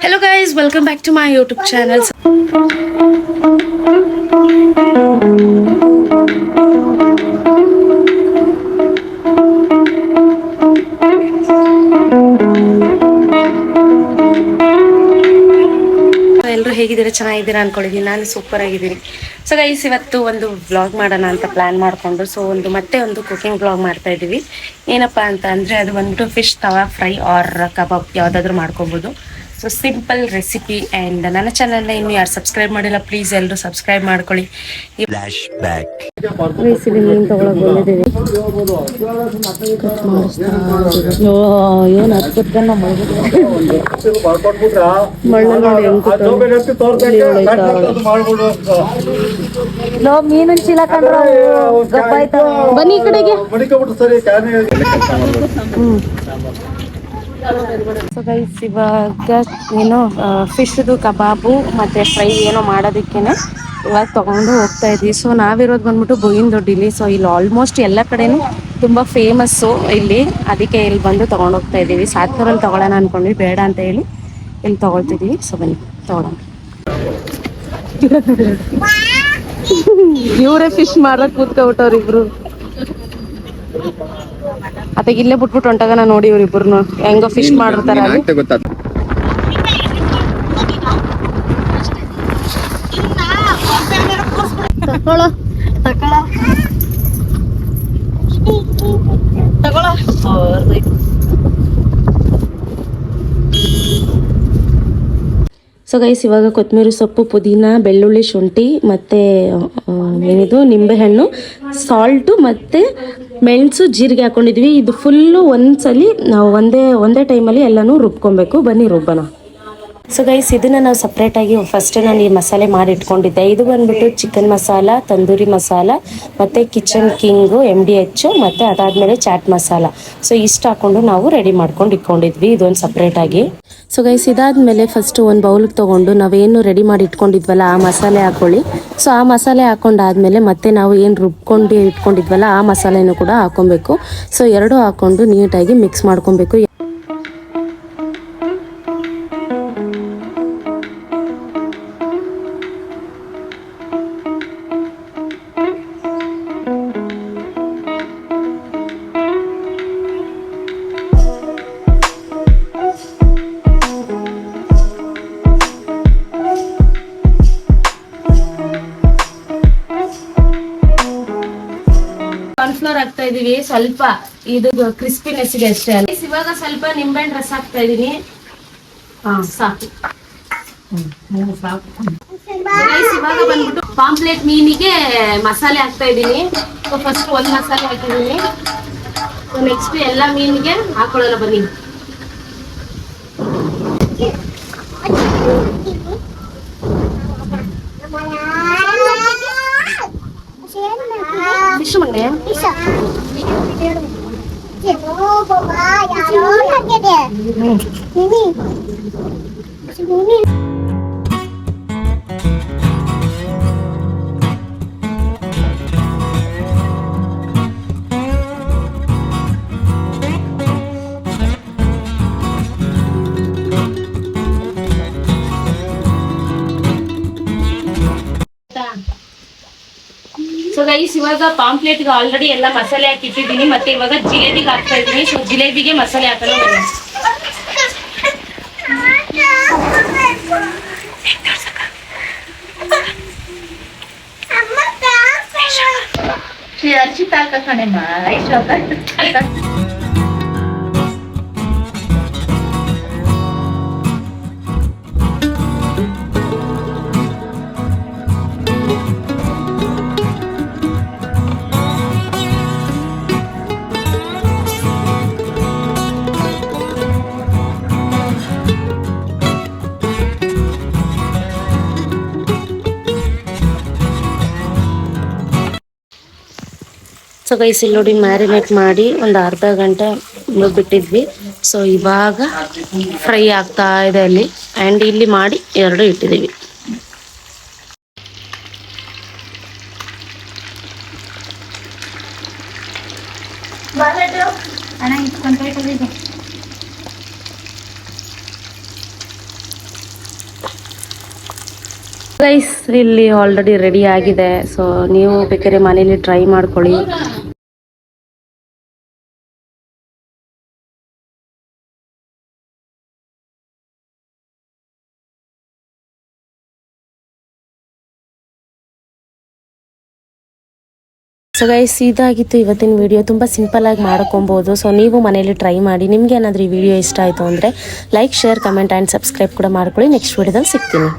Hello guys, welcome back to my YouTube channel. ಎಲ್ಲರೂ ಹೇಗಿದ್ದೀರಾ? ಚೆನ್ನಾಗಿದ್ದೀರಾ ಅನ್ಕೊಂಡಿದ್ದೀನಿ. ನಾನು ಸೂಪರ್ ಆಗಿದ್ದೀನಿ. ಸೊ ಗೈಸ್, ಇವತ್ತು ಒಂದು ವ್ಲಾಗ್ ಮಾಡೋಣ ಅಂತ ಪ್ಲಾನ್ ಮಾಡಿಕೊಂಡು ಮತ್ತೆ ಒಂದು ಕುಕಿಂಗ್ ವ್ಲಾಗ್ ಮಾಡ್ತಾ ಇದ್ದೀವಿ. ಏನಪ್ಪ ಅಂತ ಅಂದರೆ ಅದು ಬಂದ್ಬಿಟ್ಟು ಫಿಶ್ ತವಾ ಫ್ರೈ ಆರ್ ಕಬಾಬ್ ಯಾವುದಾದ್ರೂ ಮಾಡ್ಕೋಬೋದು. So simple recipe. ಆ್ಯಂಡ್ ನನ್ನ ಚಾನಲ್ನ ಇನ್ನು ಯಾರು ಸಬ್ಸ್ಕ್ರೈಬ್ ಮಾಡಿಲ್ಲ, ಪ್ಲೀಸ್ ಎಲ್ಲರೂ ಸಬ್ಸ್ಕ್ರೈಬ್ ಮಾಡ್ಕೊಳ್ಳಿ. ಮೀನು ತಗೊಳಕ್ ಬಂದಿದ್ದೀವಿ. ಏನು ಮೀನು ಚೀಲ ಕಂಡ್ರ ಬನ್ನಿ ಈ ಕಡೆಗೆ. ಸೊ ಗೈಸ್, ಇವಾಗ ಏನೋ ಫಿಶ್ದು ಕಬಾಬು ಮತ್ತು ಫ್ರೈ ಏನೋ ಮಾಡೋದಕ್ಕೇನೆ ಇವಾಗ ತೊಗೊಂಡು ಹೋಗ್ತಾ ಇದ್ವಿ. ಸೊ ನಾವಿರೋದು ಬಂದ್ಬಿಟ್ಟು ಬೋಯಿನದೊಡ್ಡಿಲಿ. ಸೊ ಇಲ್ಲಿ ಆಲ್ಮೋಸ್ಟ್ ಎಲ್ಲ ಕಡೆನೂ ತುಂಬ ಫೇಮಸ್ಸು ಇಲ್ಲಿ, ಅದಕ್ಕೆ ಇಲ್ಲಿ ಬಂದು ತೊಗೊಂಡು ಹೋಗ್ತಾ ಇದ್ದೀವಿ. ಸಾತ್ನೂರಲ್ಲಿ ತೊಗೊಳ್ಳೋಣ ಅಂದ್ಕೊಂಡ್ವಿ, ಬೇಡ ಅಂತ ಹೇಳಿ ಇಲ್ಲಿ ತೊಗೊಳ್ತಿದ್ದೀವಿ. ಸೊ ಬನ್ನಿ ತೊಗೊಳೋಣ. ಇವರೇ ಫಿಶ್ ಮಾರಕ್ಕೆ ಕೂತ್ಕೊಬಿಟ್ಟವ್ರು ಇಬ್ರು. ಅತ್ತಾಗ ಇಲ್ಲೇ ಬಿಟ್ಬಿಟ್ಟು ಹೊಂಟಾಗ ನೋಡಿ ಇವ್ರಿಬ್ರು ಹೆಂಗೋ ಫಿಶ್ ಮಾಡಿರ್ತಾರ. ಸೊ ಗೈಸ್, ಇವಾಗ ಕೊತ್ತಂಬರಿ ಸೊಪ್ಪು, ಪುದೀನ, ಬೆಳ್ಳುಳ್ಳಿ, ಶುಂಠಿ ಮತ್ತು ಏನಿದು ನಿಂಬೆಹಣ್ಣು, ಸಾಲ್ಟು ಮತ್ತು ಮೆಣಸು, ಜೀರಿಗೆ ಹಾಕೊಂಡಿದ್ವಿ. ಇದು ಫುಲ್ಲು ಒಂದ್ಸಲಿ ನಾವು ಒಂದೇ ಟೈಮಲ್ಲಿ ಎಲ್ಲನೂ ರುಬ್ಕೊಬೇಕು. ಬನ್ನಿ ರುಬ್ಬನ. ಸೊ ಗೈಸ್, ಇದನ್ನು ನಾವು ಸಪ್ರೇಟಾಗಿ ಫಸ್ಟ್ ನಾನು ಈ ಮಸಾಲೆ ಮಾಡಿ ಇಟ್ಕೊಂಡಿದ್ದೆ. ಇದು ಬಂದ್ಬಿಟ್ಟು ಚಿಕನ್ ಮಸಾಲ, ತಂದೂರಿ ಮಸಾಲ ಮತ್ತು ಕಿಚನ್ ಕಿಂಗು MDH ಮತ್ತು ಅದಾದಮೇಲೆ ಚಾಟ್ ಮಸಾಲ. ಸೊ ಇಷ್ಟು ಹಾಕ್ಕೊಂಡು ನಾವು ರೆಡಿ ಮಾಡ್ಕೊಂಡು ಇಟ್ಕೊಂಡಿದ್ವಿ, ಇದೊಂದು ಸಪ್ರೇಟಾಗಿ. ಸೊ ಗೈಸ್, ಇದಾದಮೇಲೆ ಫಸ್ಟು ಒಂದು ಬೌಲಿಗೆ ತೊಗೊಂಡು ನಾವೇನು ರೆಡಿ ಮಾಡಿ ಇಟ್ಕೊಂಡಿದ್ವಲ್ಲ ಆ ಮಸಾಲೆ ಹಾಕ್ಕೊಳ್ಳಿ. ಸೊ ಆ ಮಸಾಲೆ ಹಾಕೊಂಡಾದ್ಮೇಲೆ ಮತ್ತೆ ನಾವು ಏನು ರುಬ್ಕೊಂಡು ಇಟ್ಕೊಂಡಿದ್ವಲ್ಲ ಆ ಮಸಾಲೆನೂ ಕೂಡ ಹಾಕೊಬೇಕು. ಸೊ ಎರಡೂ ಹಾಕ್ಕೊಂಡು ನೀಟಾಗಿ ಮಿಕ್ಸ್ ಮಾಡ್ಕೊಬೇಕು. ಕಾರ್ನ್ಫ್ಲೋರ್ ಹಾಕ್ತಾ ಇದೀವಿ ಸ್ವಲ್ಪ, ಇದು ಕ್ರಿಸ್ಪಿನೆಸ್ಗೆ ಅಷ್ಟೇ ಅಲ್ಲ. ಇವಾಗ ಸ್ವಲ್ಪ ನಿಂಬೆಹಣ್ಣು ರಸ ಹಾಕ್ತಾ ಇದೀನಿ. ಸಾಕು. ಇವಾಗ ಬಂದ್ಬಿಟ್ಟು ಪಾಂಪ್ಲೆಟ್ ಮೀನಿಗೆ ಮಸಾಲೆ ಹಾಕ್ತಾ ಇದೀನಿ. ಫಸ್ಟ್ ಒಂದು ಮಸಾಲೆ ಹಾಕಿದೀನಿ. ನೆಕ್ಸ್ಟ್ ಎಲ್ಲ ಮೀನಿಗೆ ಹಾಕೊಳ್ಳೋಣ ಬನ್ನಿ. ಫಿಶ್ ಮನೆ ಸೊ ಗೈಸ್, ಇವಾಗ ಪಾಂಪ್ಲೆಟ್ಗೆ ಆಲ್ರೆಡಿ ಎಲ್ಲ ಮಸಾಲೆ ಹಾಕಿ ಇಟ್ಟಿದ್ದೀನಿ. ಮತ್ತೆ ಇವಾಗ ಜಿಲೇಬಿಗೆ ಹಾಕ್ತಾ ಇದ್ದೀನಿ. ಸೊ ಜಿಲೇಬಿಗೆ ಮಸಾಲೆ ಹಾಕೋಣ. ಸೊ ಗೈಸ್, ಇಲ್ಲಿ ನೋಡಿ ಮ್ಯಾರಿನೇಟ್ ಮಾಡಿ ಒಂದು ಅರ್ಧ ಗಂಟೆ ಬಿಟ್ಟಿದ್ವಿ. ಸೊ ಇವಾಗ ಫ್ರೈ ಆಗ್ತಾ ಇದೆ ಅಲ್ಲಿ. ಆ್ಯಂಡ್ ಇಲ್ಲಿ ಮಾಡಿ ಎರಡು ಇಟ್ಟಿದ್ದೀವಿ. ಗೈಸ್ ಇಲ್ಲಿ ಆಲ್ರೆಡಿ ರೆಡಿ ಆಗಿದೆ. ಸೊ ನೀವು ಬೇಕಾದ್ರೆ ಮನೇಲಿ ಟ್ರೈ ಮಾಡ್ಕೊಳ್ಳಿ. ಸೊ ಗೈಸ್ ಇದಾಗಿತ್ತು ಇವತ್ತಿನ ವಿಡಿಯೋ. ತುಂಬ ಸಿಂಪಲ್ಲಾಗಿ ಮಾಡ್ಕೊಬೋದು. ಸೊ ನೀವು ಮನೇಲಿ ಟ್ರೈ ಮಾಡಿ. ನಿಮ್ಗೆ ಏನಾದರೂ ಈ ವಿಡಿಯೋ ಇಷ್ಟ ಆಯಿತು ಅಂದರೆ like, share, comment and subscribe ಕೂಡ ಮಾಡ್ಕೊಳ್ಳಿ. ನೆಕ್ಸ್ಟ್ ವಿಡಿಯೋದಲ್ಲಿ ಸಿಗ್ತೀನಿ.